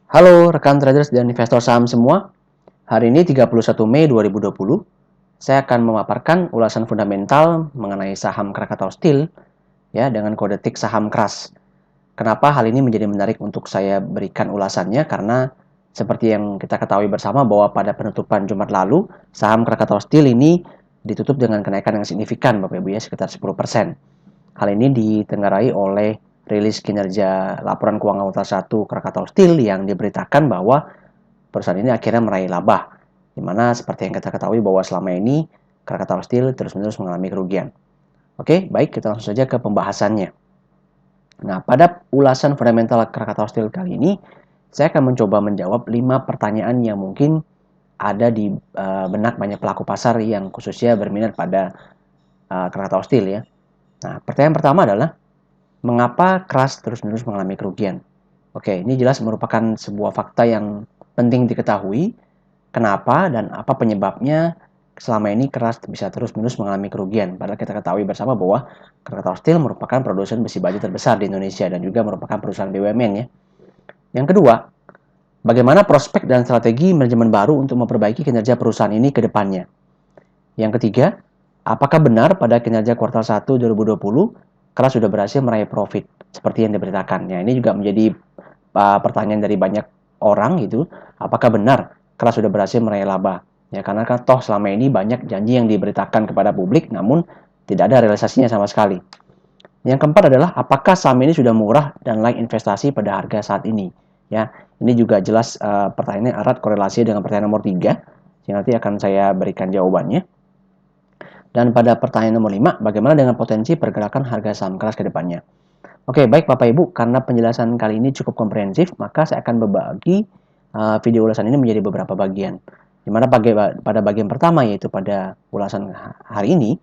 Halo rekan traders dan investor saham semua. Hari ini 31 Mei 2020, saya akan memaparkan ulasan fundamental mengenai saham Krakatau Steel ya dengan kode tik saham keras. Kenapa hal ini menjadi menarik untuk saya berikan ulasannya? Karena seperti yang kita ketahui bersama bahwa pada penutupan Jumat lalu, saham Krakatau Steel ini ditutup dengan kenaikan yang signifikan Bapak Ibu ya, sekitar 10%. Hal ini ditenggarai oleh rilis kinerja laporan keuangan kuartal 1 Krakatau Steel yang diberitakan bahwa perusahaan ini akhirnya meraih laba. Di mana seperti yang kita ketahui bahwa selama ini Krakatau Steel terus-menerus mengalami kerugian. Oke, baik, kita langsung saja ke pembahasannya. Nah, pada ulasan fundamental Krakatau Steel kali ini, saya akan mencoba menjawab 5 pertanyaan yang mungkin ada di benak banyak pelaku pasar yang khususnya berminat pada Krakatau Steel ya. Nah, pertanyaan pertama adalah mengapa keras terus-menerus mengalami kerugian? Oke, ini jelas merupakan sebuah fakta yang penting diketahui. Kenapa dan apa penyebabnya selama ini keras bisa terus-menerus mengalami kerugian? Padahal kita ketahui bersama bahwa Krakatau Steel merupakan produsen besi baja terbesar di Indonesia dan juga merupakan perusahaan BUMN ya. Yang kedua, bagaimana prospek dan strategi manajemen baru untuk memperbaiki kinerja perusahaan ini ke depannya? Yang ketiga, apakah benar pada kinerja kuartal 1 2020 Keras sudah berhasil meraih profit seperti yang diberitakan? Ya, ini juga menjadi pertanyaan dari banyak orang gitu. Apakah benar Keras sudah berhasil meraih laba? Ya, karena kan toh selama ini banyak janji yang diberitakan kepada publik namun tidak ada realisasinya sama sekali. Yang keempat adalah apakah saham ini sudah murah dan layak investasi pada harga saat ini? Ya, ini juga jelas pertanyaannya erat korelasi dengan pertanyaan nomor 3 yang nanti akan saya berikan jawabannya. Dan pada pertanyaan nomor 5, bagaimana dengan potensi pergerakan harga saham keras ke depannya? Oke, baik Bapak Ibu, karena penjelasan kali ini cukup komprehensif, maka saya akan berbagi video ulasan ini menjadi beberapa bagian. Di mana pada bagian pertama, yaitu pada ulasan hari ini,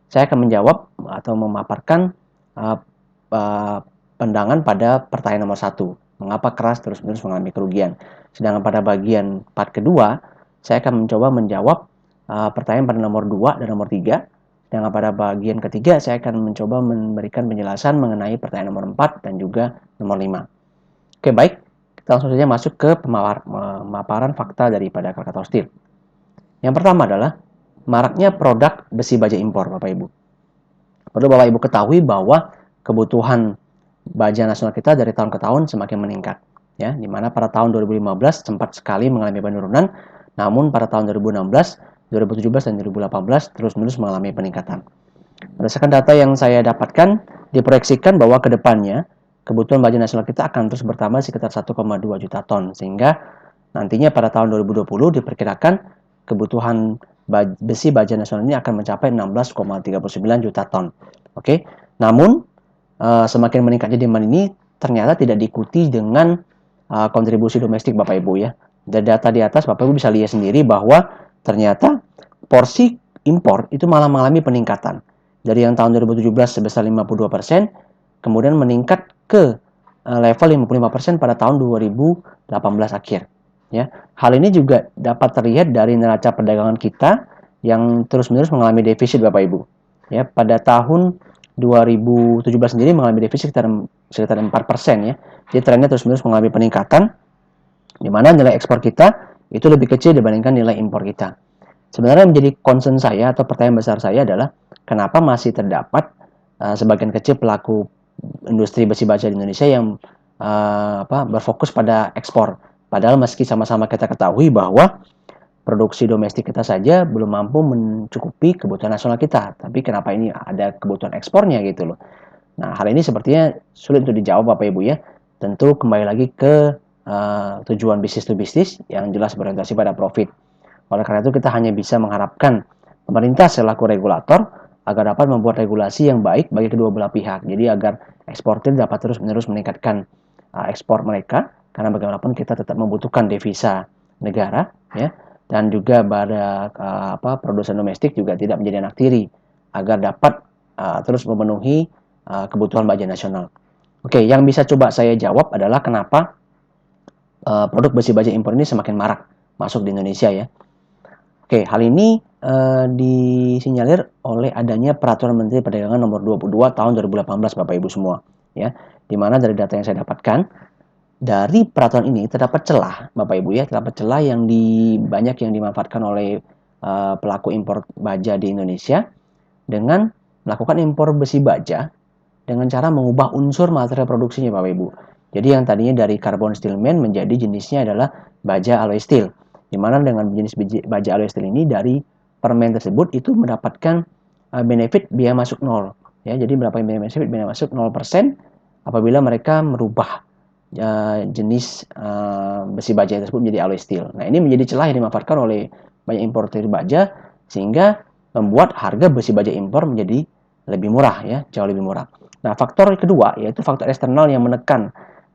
saya akan menjawab atau memaparkan uh, uh, pandangan pada pertanyaan nomor 1, mengapa keras terus-menerus mengalami kerugian. Sedangkan pada bagian part kedua, saya akan mencoba menjawab pertanyaan pada nomor 2 dan nomor 3. Dan pada bagian ketiga, saya akan mencoba memberikan penjelasan mengenai pertanyaan nomor 4 dan juga nomor 5. Oke, baik. Kita langsung saja masuk ke pemaparan fakta daripada Krakatau Steel. Yang pertama adalah maraknya produk besi baja impor, Bapak Ibu. Perlu Bapak Ibu ketahui bahwa kebutuhan baja nasional kita dari tahun ke tahun semakin meningkat. Ya, di mana pada tahun 2015 sempat sekali mengalami penurunan, namun pada tahun 2016, 2017 dan 2018 terus-menerus mengalami peningkatan. Berdasarkan data yang saya dapatkan, diproyeksikan bahwa ke depannya kebutuhan baja nasional kita akan terus bertambah sekitar 1,2 juta ton, sehingga nantinya pada tahun 2020 diperkirakan kebutuhan besi baja nasional ini akan mencapai 16,39 juta ton. Oke, namun semakin meningkatnya demand ini ternyata tidak diikuti dengan kontribusi domestik Bapak Ibu ya. Dari data di atas Bapak Ibu bisa lihat sendiri bahwa ternyata porsi impor itu malah mengalami peningkatan. Dari yang tahun 2017 sebesar 52%, kemudian meningkat ke level 55% pada tahun 2018 akhir. Ya, hal ini juga dapat terlihat dari neraca perdagangan kita yang terus-menerus mengalami defisit Bapak Ibu. Ya, pada tahun 2017 sendiri mengalami defisit sekitar 4% ya. Jadi trennya terus-menerus mengalami peningkatan di mana nilai ekspor kita itu lebih kecil dibandingkan nilai impor kita. Sebenarnya menjadi concern saya atau pertanyaan besar saya adalah kenapa masih terdapat sebagian kecil pelaku industri besi baja di Indonesia yang berfokus pada ekspor. Padahal meski sama-sama kita ketahui bahwa produksi domestik kita saja belum mampu mencukupi kebutuhan nasional kita. Tapi kenapa ini ada kebutuhan ekspornya gitu loh. Nah, hal ini sepertinya sulit untuk dijawab Bapak Ibu ya. Tentu kembali lagi ke tujuan bisnis to bisnis yang jelas berorientasi pada profit. Oleh karena itu kita hanya bisa mengharapkan pemerintah selaku regulator agar dapat membuat regulasi yang baik bagi kedua belah pihak. Jadi agar eksportir dapat terus-menerus meningkatkan ekspor mereka karena bagaimanapun kita tetap membutuhkan devisa negara ya, dan juga pada produsen domestik juga tidak menjadi anak tiri agar dapat terus memenuhi kebutuhan baja nasional. Oke, yang bisa coba saya jawab adalah kenapa produk besi baja impor ini semakin marak masuk di Indonesia ya. Oke, hal ini disinyalir oleh adanya Peraturan Menteri Perdagangan Nomor 22 Tahun 2018 Bapak Ibu semua, ya. Di mana dari data yang saya dapatkan dari peraturan ini terdapat celah, Bapak Ibu ya, terdapat celah yang banyak yang dimanfaatkan oleh pelaku impor baja di Indonesia dengan melakukan impor besi baja dengan cara mengubah unsur material produksinya, Bapak Ibu. Jadi yang tadinya dari carbon steel main menjadi jenisnya adalah baja alloy steel. Di mana dengan jenis baja alloy steel ini dari permen tersebut itu mendapatkan benefit biaya masuk nol. Ya, jadi mendapatkan benefit biaya masuk 0% apabila mereka merubah jenis besi baja tersebut menjadi alloy steel. Nah, ini menjadi celah yang dimanfaatkan oleh banyak importer baja sehingga membuat harga besi baja impor menjadi lebih murah ya, jauh lebih murah. Nah, faktor kedua yaitu faktor eksternal yang menekan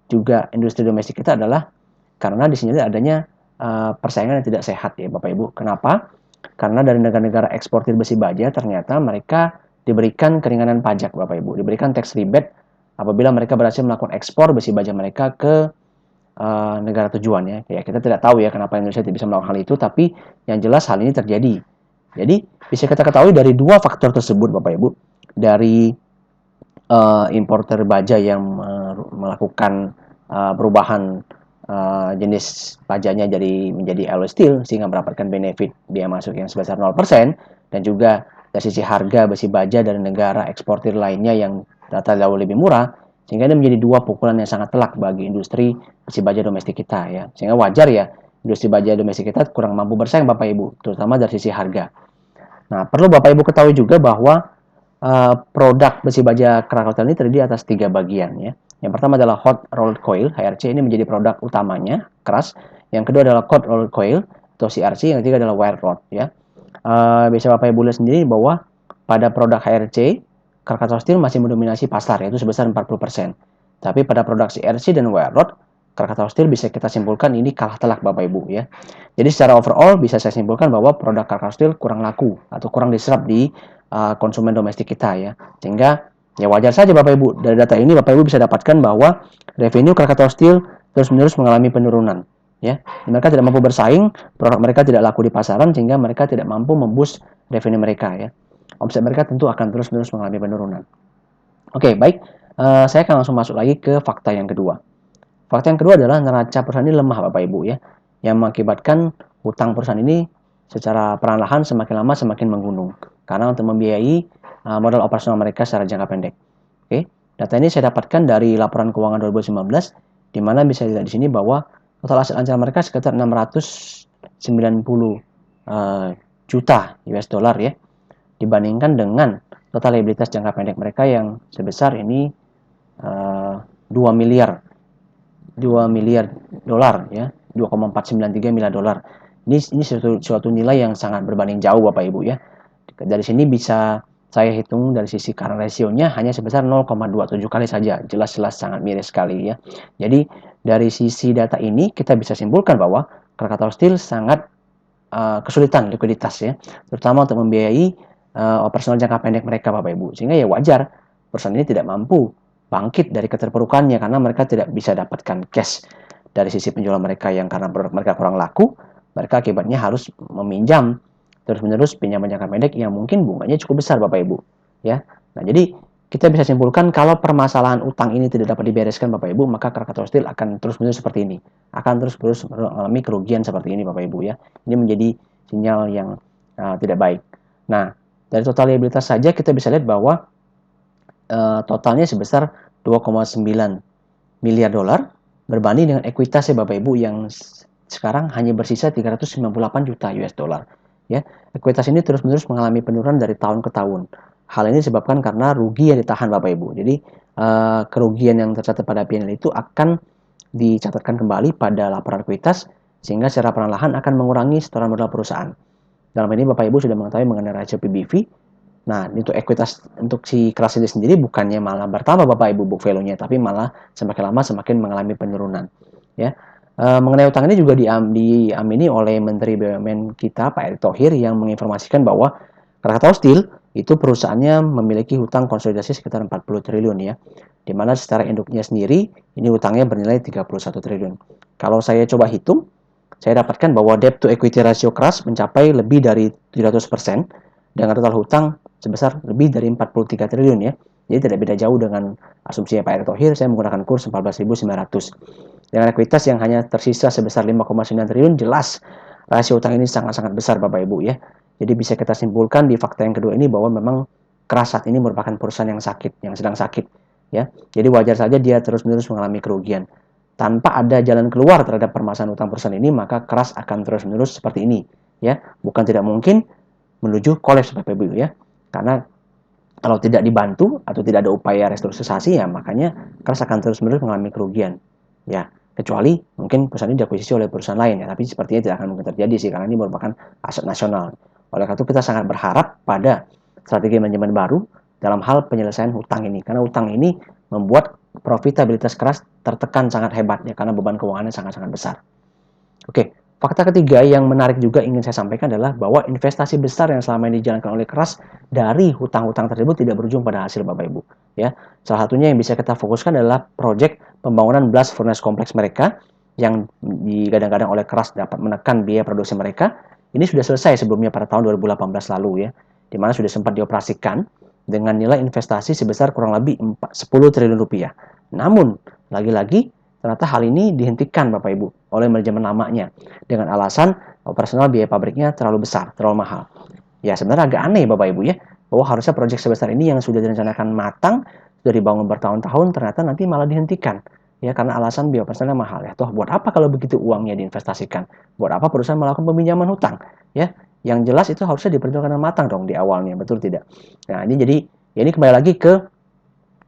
juga industri domestik kita adalah karena di sini adanya persaingan yang tidak sehat ya Bapak Ibu. Kenapa? Karena dari negara-negara eksportir besi baja ternyata mereka diberikan keringanan pajak Bapak Ibu, diberikan tax rebate apabila mereka berhasil melakukan ekspor besi baja mereka ke negara tujuannya. Ya, kita tidak tahu ya kenapa Indonesia tidak bisa melakukan hal itu, tapi yang jelas hal ini terjadi. Jadi, bisa kita ketahui dari dua faktor tersebut Bapak Ibu, dari importer baja yang melakukan perubahan jenis bajanya menjadi alloy steel sehingga mendapatkan benefit biaya masuk yang sebesar 0% dan juga dari sisi harga besi baja dari negara eksportir lainnya yang rata jauh lebih murah sehingga ini menjadi dua pukulan yang sangat telak bagi industri besi baja domestik kita ya. Sehingga wajar ya industri baja domestik kita kurang mampu bersaing Bapak Ibu, terutama dari sisi harga. Nah, perlu Bapak Ibu ketahui juga bahwa produk besi baja Krakatau ini terdiri atas 3 bagian ya. Yang pertama adalah hot rolled coil, HRC ini menjadi produk utamanya, keras. Yang kedua adalah cold rolled coil atau CRC, yang ketiga adalah wire rod ya. Bisa Bapak Ibu lihat sendiri bahwa pada produk HRC, Krakatau Steel masih mendominasi pasar yaitu sebesar 40%. Tapi pada produk CRC dan wire rod, Krakatau Steel bisa kita simpulkan ini kalah telak Bapak Ibu ya. Jadi secara overall bisa saya simpulkan bahwa produk Krakatau Steel kurang laku atau kurang diserap di konsumen domestik kita ya. Sehingga ya wajar saja Bapak Ibu, dari data ini Bapak Ibu bisa dapatkan bahwa revenue Krakatau Steel terus-menerus mengalami penurunan ya. Mereka tidak mampu bersaing, produk mereka tidak laku di pasaran sehingga mereka tidak mampu memboost revenue mereka ya. Omset mereka tentu akan terus-menerus mengalami penurunan. Oke, baik. Saya akan langsung masuk lagi ke fakta yang kedua. Fakta yang kedua adalah neraca perusahaan ini lemah Bapak Ibu ya, yang mengakibatkan hutang perusahaan ini secara perlahan semakin lama semakin menggunung karena untuk membiayai modal operasional mereka secara jangka pendek. Oke, data ini saya dapatkan dari laporan keuangan 2019 di mana bisa dilihat di sini bahwa total aset ancaman mereka sekitar 690 juta US dollar ya, dibandingkan dengan total liabilitas jangka pendek mereka yang sebesar ini 2 miliar dolar ya, 2,493 miliar dolar. Ini suatu nilai yang sangat berbanding jauh Bapak Ibu ya. Dari sini bisa saya hitung dari sisi current ratio-nya hanya sebesar 0,27 kali saja. Jelas-jelas sangat miris sekali ya. Jadi dari sisi data ini kita bisa simpulkan bahwa Krakatau Steel sangat kesulitan likuiditas ya, terutama untuk membiayai operasional jangka pendek mereka Bapak Ibu. Sehingga ya wajar perusahaan ini tidak mampu bangkit dari keterpurukannya karena mereka tidak bisa dapatkan cash dari sisi penjualan mereka yang karena produk mereka kurang laku, mereka akibatnya harus meminjam terus-menerus pinjaman jangka pendek yang mungkin bunganya cukup besar Bapak Ibu ya. Nah, jadi kita bisa simpulkan kalau permasalahan utang ini tidak dapat dibereskan Bapak Ibu, maka Krakatau Steel akan terus-menerus seperti ini. Akan terus-menerus mengalami kerugian seperti ini Bapak Ibu ya. Ini menjadi sinyal yang tidak baik. Nah, dari total liabilitas saja kita bisa lihat bahwa totalnya sebesar 2,9 miliar dolar berbanding dengan ekuitas ya Bapak Ibu yang sekarang hanya bersisa 398 juta US dollar ya. Ekuitas ini terus-menerus mengalami penurunan dari tahun ke tahun. Hal ini disebabkan karena rugi yang ditahan Bapak Ibu. Jadi kerugian yang tercatat pada P&L itu akan dicatatkan kembali pada laporan ekuitas sehingga secara perlahan akan mengurangi setoran modal perusahaan. Dalam ini Bapak Ibu sudah mengetahui mengenai rasio PBV. Nah, untuk ekuitas untuk si kelas ini sendiri bukannya malah bertambah Bapak Ibu book value-nya, tapi malah semakin lama semakin mengalami penurunan. Ya, mengenai utang ini juga diamini oleh Menteri BUMN kita Pak Erick Thohir yang menginformasikan bahwa Krakatau Steel itu perusahaannya memiliki hutang konsolidasi sekitar 40 triliun ya, di mana secara induknya sendiri ini hutangnya bernilai 31 triliun. Kalau saya coba hitung, saya dapatkan bahwa debt to equity ratio keras mencapai lebih dari 700%. dengan total hutang sebesar lebih dari 43 triliun ya. Jadi tidak beda jauh dengan asumsinya Pak Erick Thohir, saya menggunakan kurs 14.900. Dengan ekuitas yang hanya tersisa sebesar 5,9 triliun, jelas rasio utang ini sangat-sangat besar Bapak Ibu ya. Jadi bisa kita simpulkan di fakta yang kedua ini bahwa memang Keras saat ini merupakan perusahaan yang sakit, yang sedang sakit ya. Jadi wajar saja dia terus-menerus mengalami kerugian. Tanpa ada jalan keluar terhadap permasalahan utang perusahaan ini, maka Keras akan terus-menerus seperti ini ya. Bukan tidak mungkin menuju kolaps Bapak Ibu ya. Karena kalau tidak dibantu atau tidak ada upaya restrukturisasi ya makanya Keras akan terus-menerus mengalami kerugian. Ya, kecuali mungkin perusahaan ini diakuisisi oleh perusahaan lain ya, tapi sepertinya tidak akan mungkin terjadi sih karena ini merupakan aset nasional. Oleh karena itu kita sangat berharap pada strategi manajemen baru dalam hal penyelesaian hutang ini karena hutang ini membuat profitabilitas Keras tertekan sangat hebat ya karena beban keuangannya sangat-sangat besar. Oke, fakta ketiga yang menarik juga ingin saya sampaikan adalah bahwa investasi besar yang selama ini dijalankan oleh Keras dari hutang-hutang tersebut tidak berujung pada hasil Bapak Ibu. Ya, salah satunya yang bisa kita fokuskan adalah proyek pembangunan blast furnace kompleks mereka yang digadang-gadang oleh Keras dapat menekan biaya produksi mereka. Ini sudah selesai sebelumnya pada tahun 2018 lalu ya, di mana sudah sempat dioperasikan dengan nilai investasi sebesar kurang lebih 10 triliun rupiah. Namun, lagi-lagi ternyata hal ini dihentikan Bapak Ibu oleh manajemen lamanya dengan alasan operasional biaya pabriknya terlalu besar, terlalu mahal. Ya sebenarnya agak aneh Bapak Ibu ya, bahwa harusnya proyek sebesar ini yang sudah direncanakan matang, sudah dibangun bertahun-tahun, ternyata nanti malah dihentikan. Ya karena alasan biaya operasionalnya mahal ya. Toh buat apa kalau begitu uangnya diinvestasikan? Buat apa perusahaan melakukan peminjaman hutang? Ya, yang jelas itu harusnya diperhitungkan matang dong di awalnya, betul tidak? Nah, ini jadi ya ini kembali lagi ke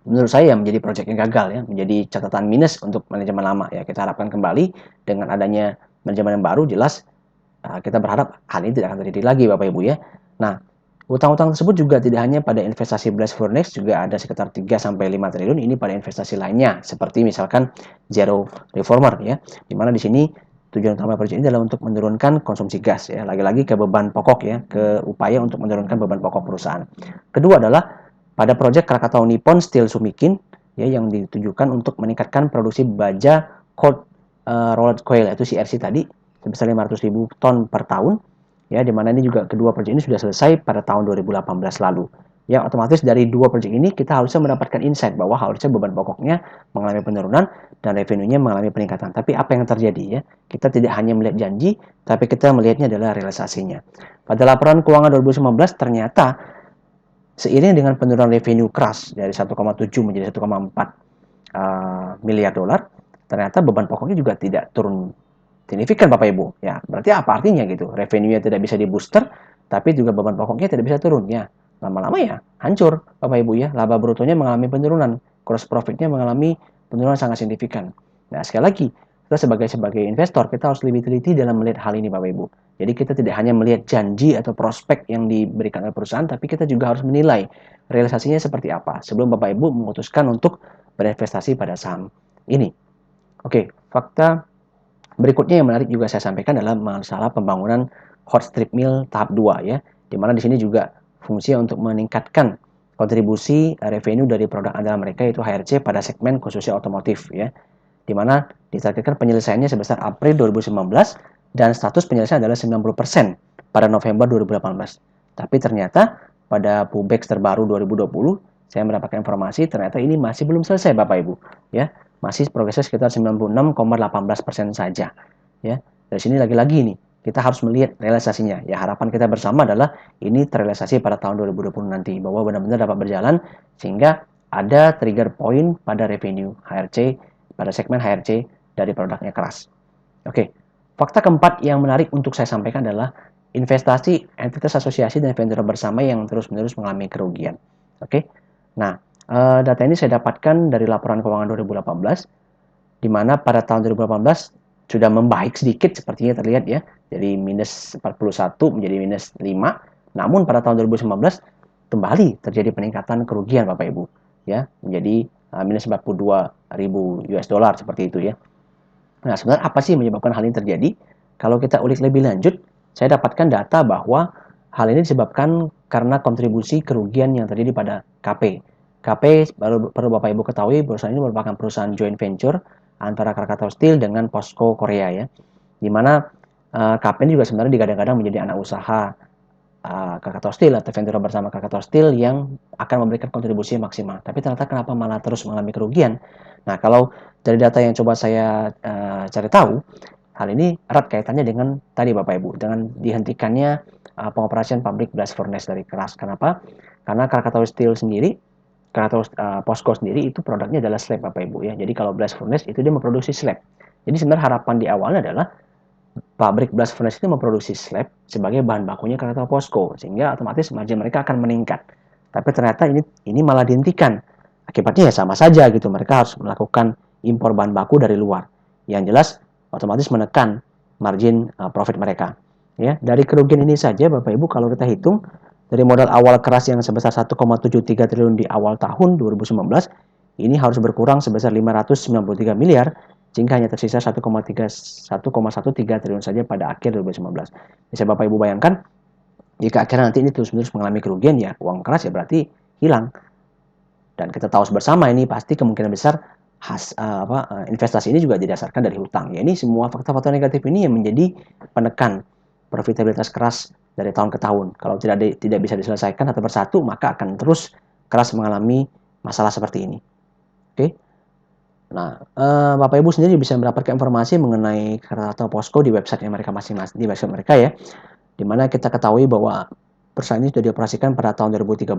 menurut saya menjadi proyek yang gagal ya, menjadi catatan minus untuk manajemen lama ya. Kita harapkan kembali dengan adanya manajemen yang baru jelas kita berharap hal ini tidak akan terjadi lagi Bapak Ibu ya. Nah, utang-utang tersebut juga tidak hanya pada investasi blast furnace, juga ada sekitar 3 sampai 5 triliun ini pada investasi lainnya seperti misalkan Zero Reformer ya. Di mana di sini tujuan utama proyek ini adalah untuk menurunkan konsumsi gas ya. Lagi-lagi ke beban pokok ya, ke upaya untuk menurunkan beban pokok perusahaan. Kedua adalah pada proyek Krakatau Nippon Steel Sumikin ya yang ditujukan untuk meningkatkan produksi baja cold rolled coil yaitu CRC tadi sebesar 500.000 ton per tahun ya di mana ini juga kedua proyek ini sudah selesai pada tahun 2018 lalu. Ya otomatis dari dua proyek ini kita harusnya mendapatkan insight bahwa harusnya beban pokoknya mengalami penurunan dan revenue-nya mengalami peningkatan. Tapi apa yang terjadi ya? Kita tidak hanya melihat janji, tapi kita melihatnya adalah realisasinya. Pada laporan keuangan 2019 ternyata seiring dengan penurunan revenue Keras dari 1,7 menjadi 1,4 miliar dolar, ternyata beban pokoknya juga tidak turun signifikan Bapak Ibu. Ya, berarti apa artinya gitu? Revenue-nya tidak bisa di-booster, tapi juga beban pokoknya tidak bisa turun ya. Lama-lama ya hancur Bapak Ibu ya. Laba brutonya mengalami penurunan, gross profit-nya mengalami penurunan sangat signifikan. Nah, sekali lagi, kita sebagai investor kita harus lebih teliti dalam melihat hal ini Bapak Ibu. Jadi kita tidak hanya melihat janji atau prospek yang diberikan oleh perusahaan, tapi kita juga harus menilai realisasinya seperti apa sebelum Bapak Ibu memutuskan untuk berinvestasi pada saham ini. Oke, fakta berikutnya yang menarik juga saya sampaikan adalah masalah pembangunan hot strip mill tahap 2 ya. Di mana di sini juga fungsinya untuk meningkatkan kontribusi revenue dari produk andalan mereka yaitu HRC pada segmen khususnya otomotif ya. Di mana ditargetkan penyelesaiannya sebesar April 2019 dan status penyelesaian adalah 90% pada November 2018. Tapi ternyata pada Pubex terbaru 2020 saya mendapatkan informasi ternyata ini masih belum selesai Bapak Ibu ya. Masih progresnya sekitar 96,18% saja ya. Dari sini lagi-lagi nih kita harus melihat realisasinya. Ya harapan kita bersama adalah ini terrealisasi pada tahun 2020 nanti bahwa benar-benar dapat berjalan sehingga ada trigger point pada revenue HRC pada segmen HRC dari produknya Keras. Oke, fakta keempat yang menarik untuk saya sampaikan adalah investasi entitas asosiasi dan vendor bersama yang terus-menerus mengalami kerugian. Oke, nah data ini saya dapatkan dari laporan keuangan 2018, di mana pada tahun 2018 sudah membaik sedikit sepertinya terlihat ya, dari minus 41 menjadi minus 5, namun pada tahun 2019 kembali terjadi peningkatan kerugian Bapak Ibu, ya menjadi minus 42.000 US dollar seperti itu ya. Nah, sebenarnya apa sih menyebabkan hal ini terjadi? Kalau kita ulik lebih lanjut, saya dapatkan data bahwa hal ini disebabkan karena kontribusi kerugian yang terjadi pada KP. KP perlu Bapak Ibu ketahui perusahaan ini merupakan perusahaan joint venture antara Krakatau Steel dengan POSCO Korea ya. Di mana KP ini juga sebenarnya digadang-gadang menjadi anak usaha Krakatau Steel atau Ventura bersama Krakatau Steel yang akan memberikan kontribusi maksimal. Tapi ternyata kenapa malah terus mengalami kerugian? Nah, kalau dari data yang coba saya cari tahu, hal ini erat kaitannya dengan tadi Bapak Ibu, dengan dihentikannya pengoperasian pabrik blast furnace dari keras. Kenapa? Karena Krakatau Steel sendiri, Krakatau POSCO sendiri itu produknya adalah slab Bapak Ibu ya. Jadi kalau blast furnace itu dia memproduksi slab. Jadi sebenarnya harapan di awalnya adalah pabrik blast furnace itu memproduksi slab sebagai bahan bakunya Krakatau POSCO, sehingga otomatis margin mereka akan meningkat. Tapi ternyata ini malah dihentikan. Akibatnya ya sama saja gitu. Mereka harus melakukan impor bahan baku dari luar. Yang jelas otomatis menekan margin profit mereka. Ya, dari kerugian ini saja Bapak Ibu kalau kita hitung dari modal awal keras yang sebesar 1,73 triliun di awal tahun 2019, ini harus berkurang sebesar 593 miliar sehingga hanya tersisa 1,13 triliun saja pada akhir 2019. Bisa Bapak Ibu bayangkan, jika akhirnya nanti ini terus-menerus mengalami kerugian, ya uang keras ya berarti hilang. Dan kita tahu bersama ini pasti kemungkinan besar investasi ini juga didasarkan dari hutang. Ya, ini semua faktor-faktor negatif ini yang menjadi penekan profitabilitas keras dari tahun ke tahun. Kalau tidak bisa diselesaikan satu persatu, maka akan terus keras mengalami masalah seperti ini. Oke. Nah, Bapak Ibu sendiri bisa mendapatkan informasi mengenai Krakatau POSCO di website mereka masing-masing, di website mereka ya, di mana kita ketahui bahwa perusahaan ini sudah dioperasikan pada tahun 2013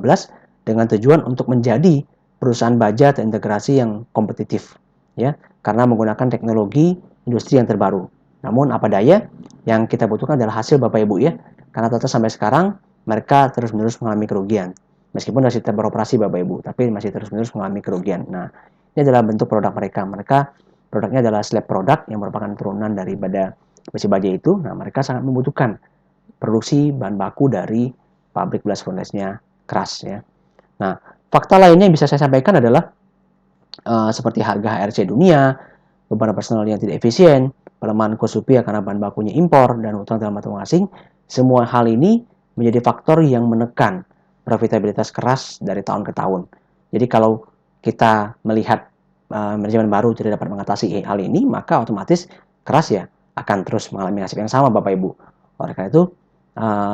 dengan tujuan untuk menjadi perusahaan baja terintegrasi yang kompetitif, ya, karena menggunakan teknologi industri yang terbaru. Namun apa daya, yang kita butuhkan adalah hasil Bapak Ibu ya, karena ternyata sampai sekarang mereka terus-menerus mengalami kerugian. Meskipun masih tetap beroperasi Bapak Ibu, tapi masih terus-menerus mengalami kerugian. Nah, ini adalah bentuk produk mereka. Produknya adalah slab produk yang merupakan turunan daripada besi baja itu. Nah, mereka sangat membutuhkan produksi bahan baku dari pabrik blast furnace-nya keras ya. Nah, fakta lainnya yang bisa saya sampaikan adalah seperti harga HRC dunia, beban personal yang tidak efisien, pelemahan kurs rupiah karena bahan bakunya impor, dan utang dalam mata uang asing. Semua hal ini menjadi faktor yang menekan profitabilitas keras dari tahun ke tahun. Jadi kalau kita melihat manajemen baru tidak dapat mengatasi hal ini, maka otomatis keras ya akan terus mengalami nasib yang sama Bapak Ibu. Oleh karena itu,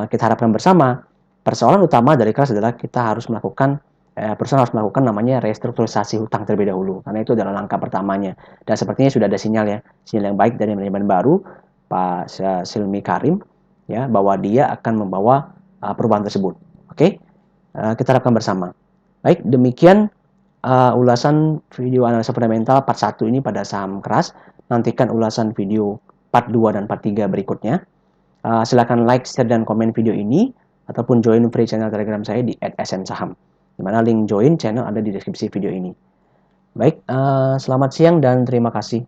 kita harapkan bersama, persoalan utama dari keras adalah kita harus melakukan perusahaan harus melakukan namanya restrukturisasi hutang terlebih dahulu, karena itu adalah langkah pertamanya. Dan sepertinya sudah ada sinyal ya, sinyal yang baik dari manajemen baru Pak Silmi Karim ya, bahwa dia akan membawa perubahan tersebut. Oke, kita harapkan bersama. Baik, demikian ulasan video analisa fundamental part 1 ini pada saham keras. Nantikan ulasan video part 2 dan part 3 berikutnya. Silakan like, share, dan komen video ini, ataupun join free channel Telegram saya di @smsaham, di mana link join channel ada di deskripsi video ini. Baik, selamat siang dan terima kasih.